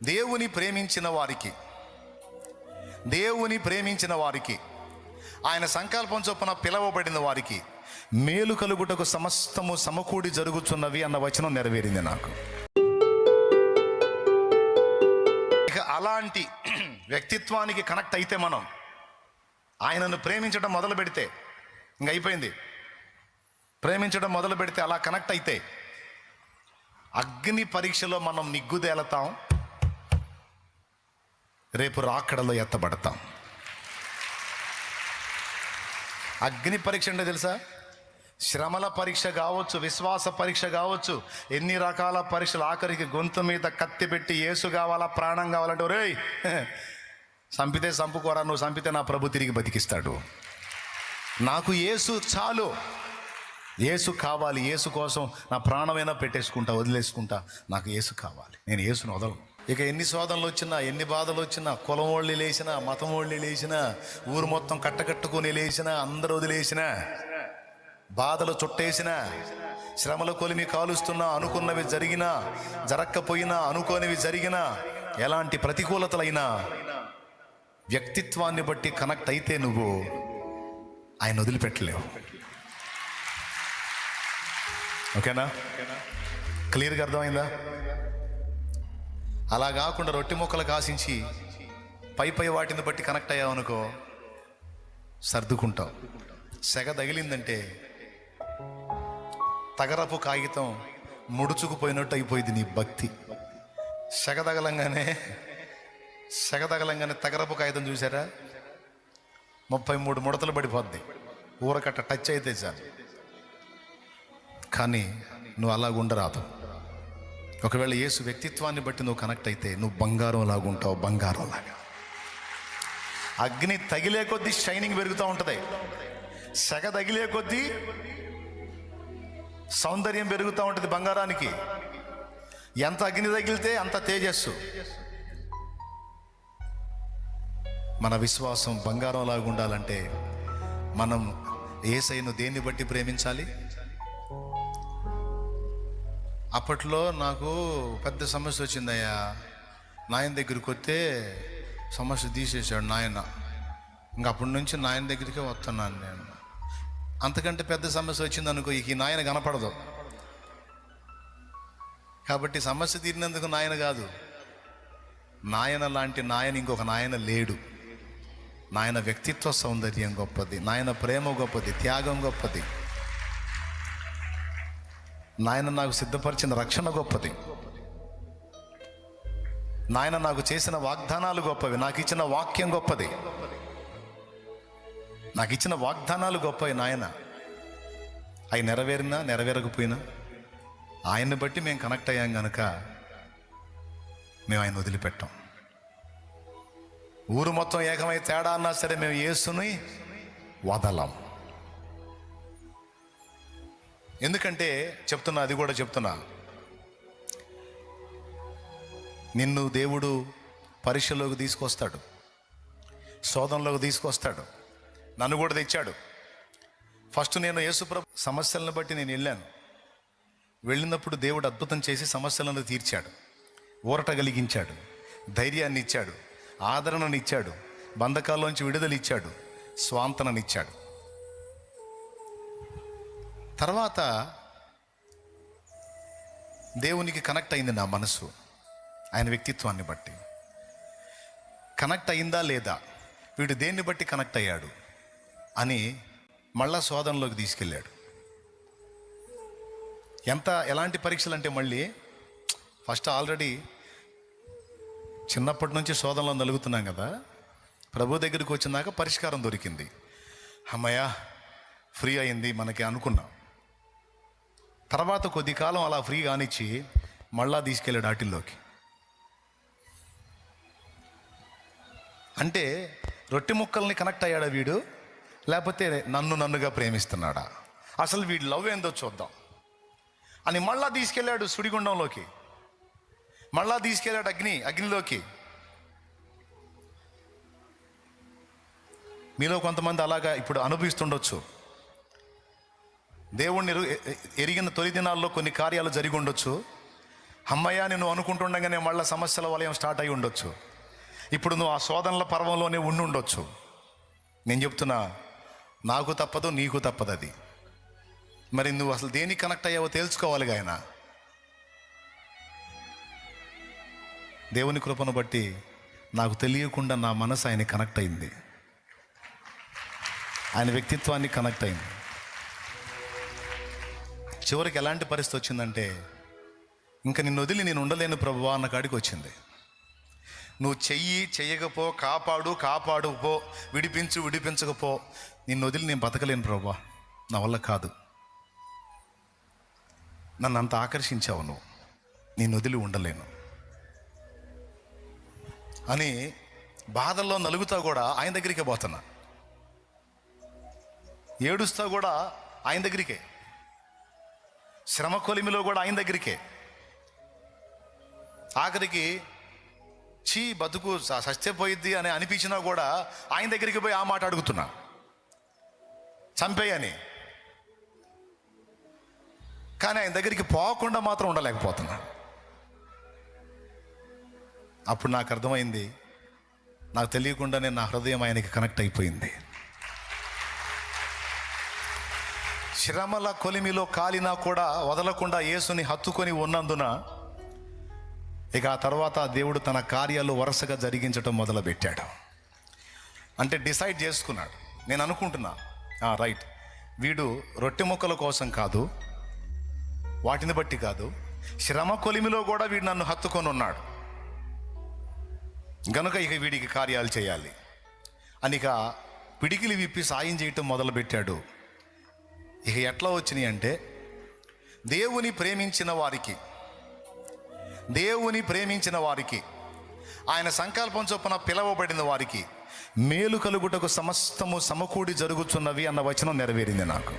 దేవుని ప్రేమించిన వారికి ఆయన సంకల్పం చొప్పున పిలవబడిన వారికి మేలు కలుగుటకు సమస్తము సమకూడి జరుగుతున్నవి అన్న వచనం నెరవేరింది నాకు. ఇక అలాంటి వ్యక్తిత్వానికి కనెక్ట్ అయితే మనం ఆయనను ప్రేమించడం మొదలు పెడితే ఇంక అయిపోయింది. ప్రేమించడం మొదలు పెడితే అలా కనెక్ట్ అయితే అగ్ని పరీక్షలో మనం నిగ్గుదేలతాం, రేపు రాకడలో ఎత్తబడతాం. అగ్ని పరీక్ష అంటే తెలుసా? శ్రమల పరీక్ష కావచ్చు, విశ్వాస పరీక్ష కావచ్చు, ఎన్ని రకాల పరీక్షలు. ఆఖరికి గొంతు మీద కత్తి పెట్టి యేసు కావాలా, ప్రాణం కావాలంటే రేయ్ చంపితే చంపుకోరా, నువ్వు చంపితే నా ప్రభు తిరిగి బతికిస్తాడు. నాకు యేసు చాలు, యేసు కావాలి, యేసు కోసం నా ప్రాణమైనా పెట్టేసుకుంటా, వదిలేసుకుంటా. నాకు యేసు కావాలి, నేను యేసును వదలను. ఇక ఎన్ని శోధనలు వచ్చినా, ఎన్ని బాధలు వచ్చినా, కులం వాళ్ళు లేచినా, మతం వాళ్ళు లేచినా, ఊరు మొత్తం కట్టకట్టుకొని లేచినా, అందరూ వదిలేసినా, బాధలు చుట్టేసినా, శ్రమల కొలిమి కాలుస్తున్నా, అనుకున్నవి జరిగినా, జరక్కపోయినా, అనుకోనివి జరిగినా, ఎలాంటి ప్రతికూలతలైనా వ్యక్తిత్వాన్ని బట్టి కనెక్ట్ అయితే నువ్వు ఆయన వదిలిపెట్టలేవు. ఓకేనా? క్లియర్గా అర్థమైందా? అలా కాకుండా రొట్టె ముక్కలకు ఆశించి పై వాటిని బట్టి కనెక్ట్ అయ్యావనుకో, సర్దుకుంటావు. సెగ తగిలిందంటే తగరపు కాగితం ముడుచుకుపోయినట్టు అయిపోయింది నీ భక్తి. సెగ తగలంగానే తగరపు కాగితం చూసారా, 33 ముడతలు పడిపోద్ది, ఊరకట్ట టచ్ అయితే చాలు. కానీ నువ్వు అలాగుండరాదు. ఒకవేళ యేసు వ్యక్తిత్వాన్ని బట్టి నువ్వు కనెక్ట్ అయితే నువ్వు బంగారం లాగుంటావు, బంగారం లాగా. అగ్ని తగిలే కొద్దీ షైనింగ్ పెరుగుతూ ఉంటుంది, సెగ తగిలే కొద్దీ సౌందర్యం పెరుగుతూ ఉంటుంది బంగారానికి. ఎంత అగ్ని తగిలితే అంత తేజస్సు. మన విశ్వాసం బంగారం లాగా ఉండాలంటే మనం యేసయ్యను దేన్ని బట్టి ప్రేమించాలి? అప్పట్లో నాకు పెద్ద సమస్య వచ్చిందయ్యా, నాయన దగ్గరికి వస్తే సమస్య తీసేశాడు నాయన. ఇంకా అప్పటి నుంచి నాయన దగ్గరికే వస్తున్నాను నేను. అంతకంటే పెద్ద సమస్య వచ్చింది అనుకో, ఈ నాయన కనపడదు. కాబట్టి సమస్య తీరినందుకు నాయన కాదు, నాయన లాంటి నాయన ఇంకొక నాయన లేడు. నాయన వ్యక్తిత్వ సౌందర్యం గొప్పది, నాయన ప్రేమ గొప్పది, త్యాగం గొప్పది, నాయన నాకు సిద్ధపరిచిన రక్షణ గొప్పది, నాయన నాకు చేసిన వాగ్దానాలు గొప్పవి, నాకు ఇచ్చిన వాక్యం గొప్పది, నాకు ఇచ్చిన వాగ్దానాలు గొప్పవి. నాయన అవి నెరవేరినా నెరవేరకపోయినా ఆయన్ని బట్టి మేము కనెక్ట్ అయ్యాం కనుక మేము ఆయన వదిలిపెట్టాం. ఊరు మొత్తం ఏకమై తేడా అన్నా సరే మేము యేసుని వదలం. ఎందుకంటే చెప్తున్నా, అది కూడా చెప్తున్నా, నిన్ను దేవుడు పరీక్షలోకి తీసుకొస్తాడు, శోధనలోకి తీసుకొస్తాడు. నన్ను కూడా తెచ్చాడు. ఫస్ట్ నేను యేసుప్రభు సమస్యలను బట్టి నేను వెళ్ళినప్పుడు దేవుడు అద్భుతం చేసి సమస్యలను తీర్చాడు, ఊరట కలిగించాడు, ధైర్యాన్ని ఇచ్చాడు, ఆదరణనిచ్చాడు, బంధకాల్లోంచి విడుదలిచ్చాడు, స్వాంతననిచ్చాడు. తర్వాత దేవునికి కనెక్ట్ అయింది నా మనసు, ఆయన వ్యక్తిత్వాన్ని బట్టి కనెక్ట్ అయిందా లేదా, వీడు దేన్ని బట్టి కనెక్ట్ అయ్యాడు అని మళ్ళా శోధనలోకి తీసుకెళ్ళాడు. ఎలాంటి పరీక్షలు అంటే, మళ్ళీ ఫస్ట్ ఆల్రెడీ చిన్నప్పటి నుంచి శోధనలో నలుగుతున్నాం కదా, ప్రభు దగ్గరికి వచ్చినాక పరిష్కారం దొరికింది, అమ్మయ్య ఫ్రీ అయింది మనకి అనుకున్నాం. తర్వాత కొద్ది కాలం అలా ఫ్రీ కానిచ్చి మళ్ళా తీసుకెళ్ళాడు ఆటిల్లోకి. అంటే రొట్టె ముక్కల్ని కనెక్ట్ అయ్యాడా వీడు, లేకపోతే నన్నుగా ప్రేమిస్తున్నాడా, అసలు వీడి లవ్ ఏందో చూద్దాం అని మళ్ళా తీసుకెళ్ళాడు సుడిగుండంలోకి, మళ్ళా తీసుకెళ్ళాడు అగ్నిలోకి. మీలో కొంతమంది అలాగా ఇప్పుడు అనుభవిస్తుండొచ్చు. దేవుణ్ణి ఎరిగిన తొలి దినాల్లో కొన్ని కార్యాలు జరిగి ఉండొచ్చు, అమ్మయ్య నువ్వు అనుకుంటుండగానే మళ్ళీ సమస్యల వలయం స్టార్ట్ అయి ఉండొచ్చు. ఇప్పుడు నువ్వు ఆ శోధనల పర్వంలోనే ఉండి ఉండొచ్చు. నేను చెప్తున్నా, నాకు తప్పదు, నీకు తప్పదు అది. మరి నువ్వు అసలు దేనికి కనెక్ట్ అయ్యావో తెలుసుకోవాలి. ఆయన దేవుని కృపను బట్టి నాకు తెలియకుండా నా మనసు ఆయన కనెక్ట్ అయింది, ఆయన వ్యక్తిత్వాన్ని కనెక్ట్ అయింది. చివరికి ఎలాంటి పరిస్థితి వచ్చిందంటే, ఇంకా నిన్ను వదిలి నేను ఉండలేను ప్రభువా అన్న కాడికి వచ్చింది. నువ్వు చెయ్యకపో, కాపాడుపో, విడిపించకపో, నిన్ను వదిలి నేను బతకలేను ప్రభువా, నా వల్ల కాదు, నన్ను అంత ఆకర్షించావు నువ్వు, నిన్ను వదిలి ఉండలేను అని బాధల్లో నలుగుతా కూడా ఆయన దగ్గరికే పోతున్నా, ఏడుస్తా కూడా ఆయన దగ్గరికే, శ్రమ కొలిమిలో కూడా ఆయన దగ్గరికే. ఆఖరికి బతుకు సత్యపోయిద్ది అని అనిపించినా కూడా ఆయన దగ్గరికి పోయి ఆ మాట అడుగుతున్నా, చంపేయని. కానీ ఆయన దగ్గరికి పోకుండా మాత్రం ఉండలేకపోతున్నా. అప్పుడు నాకు అర్థమైంది, నాకు తెలియకుండానే నా హృదయం ఆయనకి కనెక్ట్ అయిపోయింది. శ్రమల కొలిమిలో కాలినా కూడా వదలకుండా యేసుని హత్తుకొని ఉన్నందున ఇక ఆ తర్వాత దేవుడు తన కార్యాలు వరుసగా జరిగించడం మొదలుపెట్టాడు. అంటే డిసైడ్ చేసుకున్నాడు. నేను అనుకుంటున్నా, రైట్, వీడు రొట్టె ముక్కల కోసం కాదు, వాటిని బట్టి కాదు, శ్రమ కొలిమిలో కూడా వీడు నన్ను హత్తుకొని ఉన్నాడు గనుక ఇక వీడికి కార్యాలు చేయాలి అని ఇక పిడికిలి విప్పి సాయం చేయటం మొదలుపెట్టాడు. ఇక ఎట్లా వచ్చినాయి అంటే, దేవుని ప్రేమించిన వారికి ఆయన సంకల్పం చొప్పున పిలవబడిన వారికి మేలు కలుగుటకు సమస్తము సమకూడి జరుగుతున్నవి అన్న వచనం నెరవేరింది నాకు.